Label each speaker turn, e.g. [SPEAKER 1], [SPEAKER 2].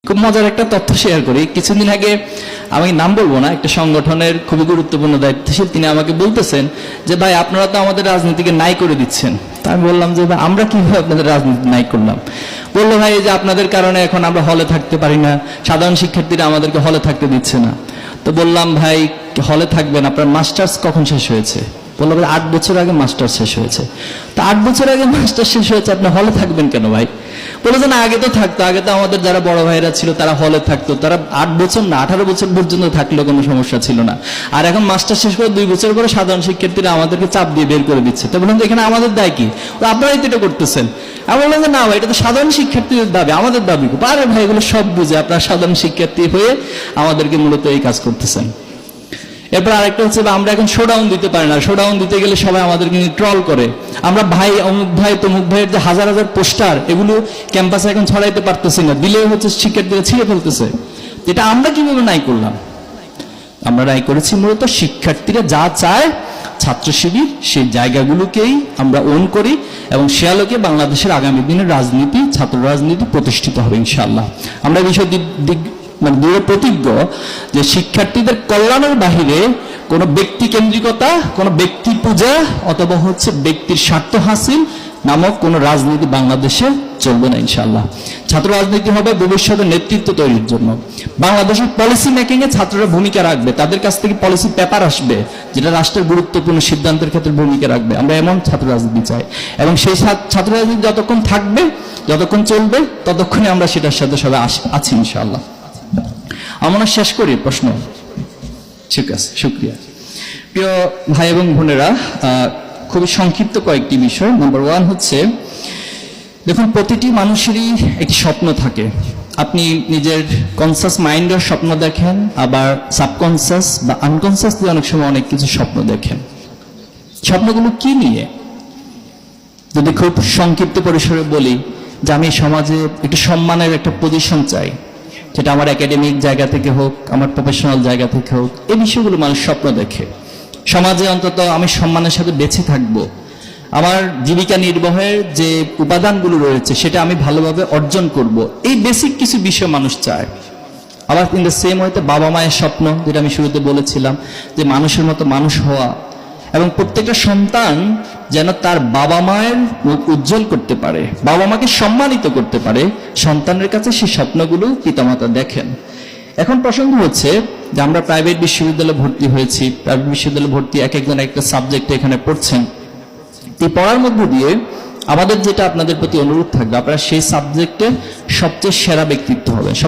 [SPEAKER 1] খুব মজার একটা তথ্য শেয়ার করি। কিছুদিন আগে, আমি নাম বলবো না, একটা সংগঠনের খুবই গুরুত্বপূর্ণ দায়িত্বশীল তিনি আমাকে বলতেছেন যে ভাই আপনারা তো আমাদের রাজনীতিকে নাই করে দিচ্ছেন। তা আমি বললাম যে ভাই আমরা কিভাবে আপনাদের রাজনীতি নাই করলাম? বললো ভাই এই যে আপনাদের কারণে এখন আমরা হলে থাকতে পারি না, সাধারণ শিক্ষার্থীরা আমাদেরকে হলে থাকতে দিচ্ছে না। তো বললাম ভাই হলে থাকবেন, আপনার মাস্টার্স কখন শেষ হয়েছে? বললো ভাই 8 বছর আগে মাস্টার্স শেষ হয়েছে। তো 8 বছর আগে মাস্টার্স শেষ হয়েছে, আপনি হলে থাকবেন কেন ভাই? বলে যে না আগে তো থাকতো, আগে তো আমাদের যারা বড় ভাইরা ছিল তারা হলে থাকতো, তারা 8 বছর না 18 বছর পর্যন্ত থাকলেও কোনো সমস্যা ছিল না। আর এখন মাস্টার শেষ করে 2 বছর পরে সাধারণ শিক্ষার্থীরা আমাদেরকে চাপ দিয়ে বের করে দিচ্ছে। তো বললাম যে এখানে আমাদের দায় কি? আপনারাই তো এটা করতেছেন। আমি বললাম যে না ভাই এটা তো সাধারণ শিক্ষার্থীদের দাবি, আমাদের দাবি। আরে ভাই এগুলো সব বুঝে আপনারা সাধারণ শিক্ষার্থী হয়ে আমাদেরকে মূলত এই কাজ করতেছেন। এরপর আরেকটা হচ্ছে আমরা এখন শোডাউন দিতে পারি না, শোডাউন দিতে গেলে সবাই আমাদেরকে নিয়ে ট্রল করে। আমরা ভাই অমুক ভাই তমুক ভাইয়ের যে হাজার হাজার পোস্টার এগুলো ক্যাম্পাসে এখন ছড়াইতে পারতেছি না, দিলেও হচ্ছে শিক্ষার্থীরা ছিঁড়ে ফেলতেছে। এটা আমরা কিভাবে নাই করলাম? আমরা নাই করেছি মূলত শিক্ষার্থীরা যা চায়, ছাত্র শিবির সেই জায়গাগুলোকেই আমরা ওন করি এবং সে আলোকে বাংলাদেশের আগামী দিনের রাজনীতি, ছাত্র রাজনীতি প্রতিষ্ঠিত হবে ইনশাআল্লাহ। আমরা বিষয় দৃঢ় প্রতিজ্ঞ যে শিক্ষার্থীদের কল্যাণের বাহিরে কোনো ব্যক্তি কেন্দ্রিকতা, কোনো ব্যক্তি পূজা অথবা হচ্ছে ব্যক্তির স্বার্থ হাসিল নামক কোনো রাজনীতি বাংলাদেশে চলবে না ইনশাআল্লাহ। ছাত্র রাজনীতি হবে ভবিষ্যতের নেতৃত্ব তৈরির জন্য। বাংলাদেশের পলিসি মেকিং এ ছাত্ররা ভূমিকা রাখবে, তাদের কাছ থেকে পলিসি পেপার আসবে যেটা রাষ্ট্রের গুরুত্বপূর্ণ সিদ্ধান্তের ক্ষেত্রে ভূমিকা রাখবে। আমরা এমন ছাত্র রাজনীতি চাই এবং সেই ছাত্র রাজনীতি যতক্ষণ থাকবে, যতক্ষণ চলবে, ততক্ষণে আমরা সেটার সাথে সবাই আছি ইনশাআল্লাহ। আমরা শেষ করি প্রশ্ন। ঠিক আছে, শুকরিয়া। প্রিয় ভাই এবং বোনেরা, খুবই সংক্ষিপ্ত কয়েকটি বিষয়। নাম্বার 1 হচ্ছে, দেখুন প্রতিটি মানুষেরই একটি স্বপ্ন থাকে। আপনি নিজের কনসাস মাইন্ডের স্বপ্ন দেখেন, আবার সাবকনসাস বা আনকনসাসলি অনেক সময় অনেক কিছু স্বপ্ন দেখেন। স্বপ্নগুলো কি নিয়ে? যদি খুব সংক্ষিপ্ত পরিসরে বলি যে আমি সমাজে একটু সম্মানের একটা পজিশন চাই, সেটা আমার একাডেমিক জায়গা থেকে হোক, আমার প্রফেশনাল জায়গা থেকে হোক, এই বিষয়গুলো মানুষ স্বপ্ন দেখে। সমাজে অন্তত আমি সম্মানের সাথে বেঁচে থাকবো, আমার জীবিকা নির্বাহের যে উপাদানগুলো রয়েছে সেটা আমি ভালোভাবে অর্জন করব, এই বেসিক কিছু বিষয় মানুষ চায়। আবার ইন দ্য সেম ওয়েতে বাবা মায়ের স্বপ্ন, যেটা আমি শুরুতে বলেছিলাম যে মানুষের মতো মানুষ হওয়া, এবং প্রত্যেকটা সন্তান যেন তার বাবা মায়ের মুখ উজ্জ্বল করতে পারে, বাবা মাকে সম্মানিত করতে পারে, সন্তানের কাছে সেই স্বপ্নগুলো পিতামাতা দেখেন। এখন প্রসঙ্গ হচ্ছে যে আমরা প্রাইভেট বিশ্ববিদ্যালয়ে ভর্তি হয়েছি, প্রাইভেট বিশ্ববিদ্যালয়ে ভর্তি এক একজন একটা সাবজেক্টে এখানে পড়ছেন। এই পড়ার মধ্য দিয়ে আমাদের যেটা আপনাদের প্রতি অনুরোধ থাকবে, আপনারা সেই সাবজেক্টের সবচেয়ে সেরা ব্যক্তিত্ব হবেন।